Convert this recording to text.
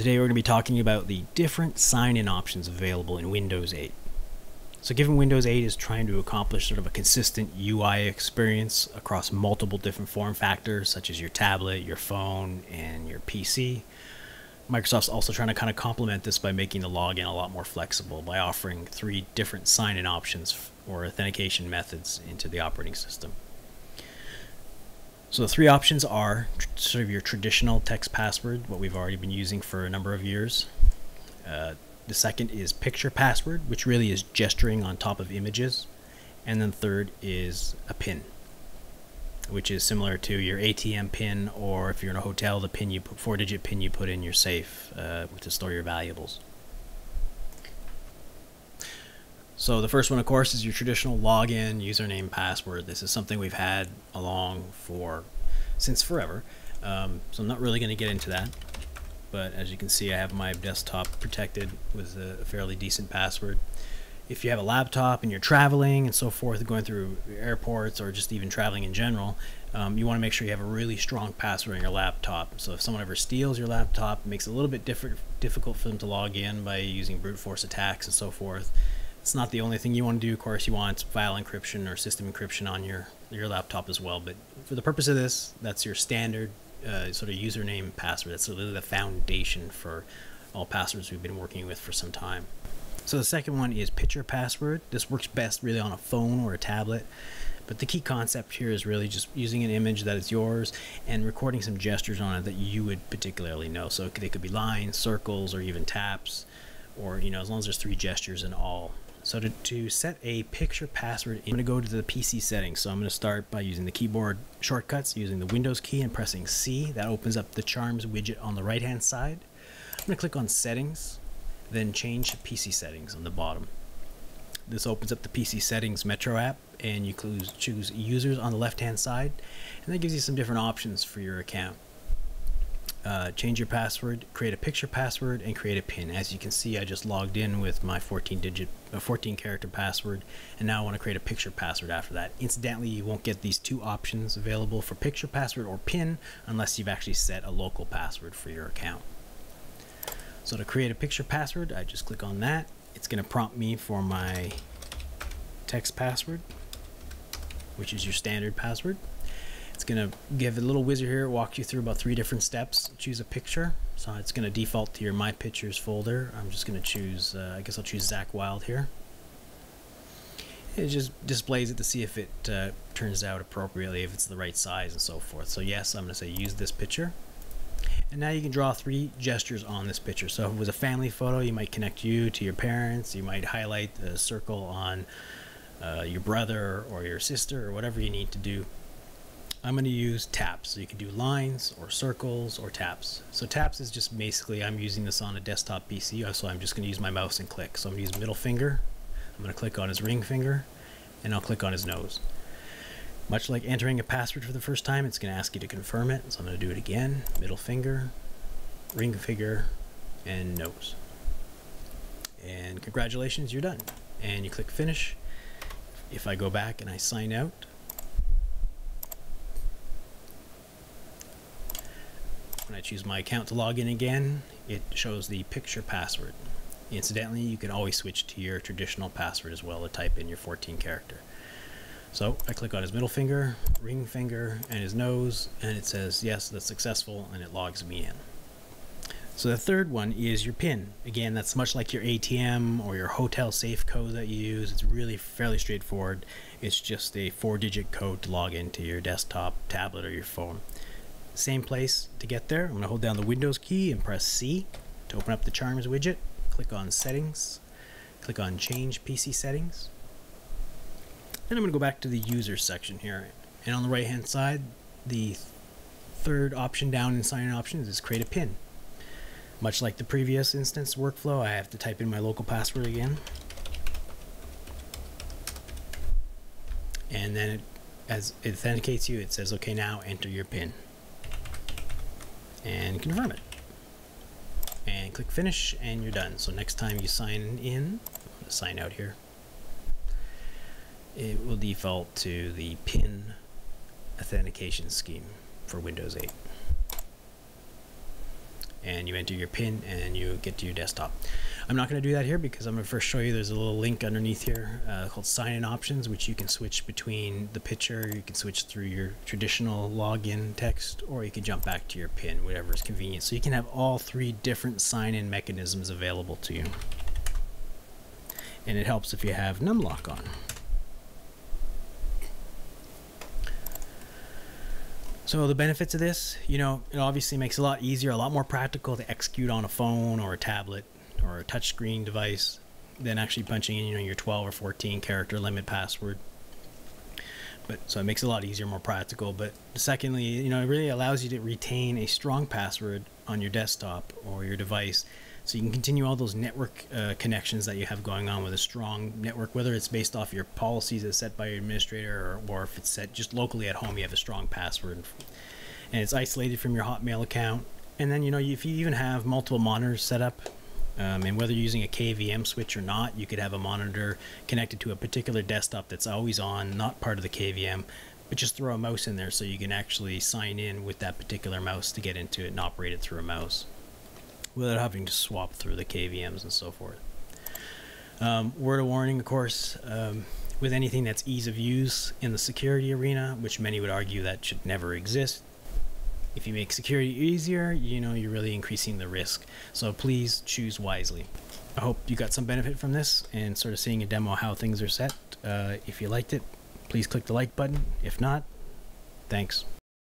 Today we're going to be talking about the different sign-in options available in Windows 8. So given Windows 8 is trying to accomplish sort of a consistent UI experience across multiple different form factors such as your tablet, your phone, and your PC, Microsoft's also trying to kind of complement this by making the login a lot more flexible by offering 3 different sign-in options or authentication methods into the operating system. So the 3 options are sort of your traditional text password, what we've already been using for a number of years. The second is picture password, which really is gesturing on top of images. And then third is a PIN, which is similar to your ATM PIN, or if you're in a hotel, the PIN you put, 4-digit PIN you put in your safe to store your valuables. So the first one, of course, is your traditional login, username, password. This is something we've had since forever. So I'm not really going to get into that. But as you can see, I have my desktop protected with a fairly decent password. If you have a laptop and you're traveling and so forth, going through airports or just even traveling in general, you want to make sure you have a really strong password on your laptop. So if someone ever steals your laptop, it makes it a little bit difficult for them to log in by using brute force attacks and so forth. It's not the only thing you want to do. Of course, you want file encryption or system encryption on your laptop as well. But for the purpose of this, that's your standard sort of username and password. That's really the foundation for all passwords we've been working with for some time. So the second one is picture password. This works best really on a phone or a tablet. But the key concept here is really just using an image that is yours and recording some gestures on it that you would particularly know. So they could be lines, circles, or even taps, or as long as there's 3 gestures in all. So to set a picture password, I'm going to go to the PC settings. So I'm going to start by using the keyboard shortcuts, using the Windows key and pressing C. That opens up the Charms widget on the right hand side. I'm going to click on Settings, then change PC settings on the bottom. This opens up the PC settings Metro app, and you choose users on the left hand side, and that gives you some different options for your account. Change your password, create a picture password, and create a PIN. As you can see, I just logged in with my 14 character password, and now I want to create a picture password after that. Incidentally, you won't get these 2 options available for picture password or PIN unless you've actually set a local password for your account. So to create a picture password, I just click on that. It's going to prompt me for my text password, which is your standard password. It's going to give a little wizard here, walk you through about 3 different steps. Choose a picture. So it's going to default to your My Pictures folder. I'm just going to choose, I guess I'll choose Zakk Wylde here. It just displays it to see if it turns out appropriately, if it's the right size and so forth. So yes, I'm going to say use this picture. And now you can draw 3 gestures on this picture. So if it was a family photo, you might connect you to your parents. You might highlight the circle on your brother or your sister or whatever you need to do. I'm going to use taps. So you can do lines or circles or taps. So taps is just basically, I'm using this on a desktop PC, so I'm just going to use my mouse and click. So I'm going to use middle finger. I'm going to click on his ring finger, and I'll click on his nose. Much like entering a password for the first time, it's going to ask you to confirm it. So I'm going to do it again. Middle finger, ring finger, and nose. And congratulations, you're done. And you click finish. If I go back and I sign out, when I choose my account to log in again, it shows the picture password. Incidentally, you can always switch to your traditional password as well to type in your 14 character. So I click on his middle finger, ring finger, and his nose, and it says yes, that's successful, and it logs me in. So the third one is your PIN. Again, that's much like your ATM or your hotel safe code that you use. It's really fairly straightforward. It's just a 4-digit code to log into your desktop, tablet, or your phone. Same place to get there. I'm going to hold down the Windows key and press C to open up the Charms widget. Click on Settings, click on Change PC Settings. Then I'm going to go back to the Users section here. And on the right hand side, the 3rd option down in Sign-in Options is Create a PIN. Much like the previous instance workflow, I have to type in my local password again. And then as it authenticates you, it says, okay, now enter your PIN. And confirm it. And click finish, and you're done. So next time you sign in, I'm going to sign out here, it will default to the PIN authentication scheme for Windows 8. and you enter your PIN and you get to your desktop. I'm not going to do that here because I'm going to first show you there's a little link underneath here called sign-in options, which you can switch between the picture, you can switch through your traditional login text, or you can jump back to your PIN, whatever is convenient. So you can have all three different sign-in mechanisms available to you. And it helps if you have Numlock on. So the benefits of this, you know, it obviously makes it a lot easier, a lot more practical to execute on a phone or a tablet or a touchscreen device than actually punching in, you know, your 12 or 14 character limit password. But so it makes it a lot easier, more practical. But secondly, you know, it really allows you to retain a strong password on your desktop or your device, so you can continue all those network connections that you have going on with a strong network, whether it's based off your policies as set by your administrator, or if it's set just locally at home, you have a strong password, and it's isolated from your Hotmail account. And then, you know, if you even have multiple monitors set up, and whether you're using a KVM switch or not, you could have a monitor connected to a particular desktop that's always on, not part of the KVM, but just throw a mouse in there so you can actually sign in with that particular mouse to get into it and operate it through a mouse without having to swap through the KVMs and so forth. Word of warning, of course, with anything that's ease of use in the security arena, which many would argue that should never exist, if you make security easier, you know, you're really increasing the risk. So please choose wisely. I hope you got some benefit from this and sort of seeing a demo how things are set. If you liked it, please click the like button. If not, thanks.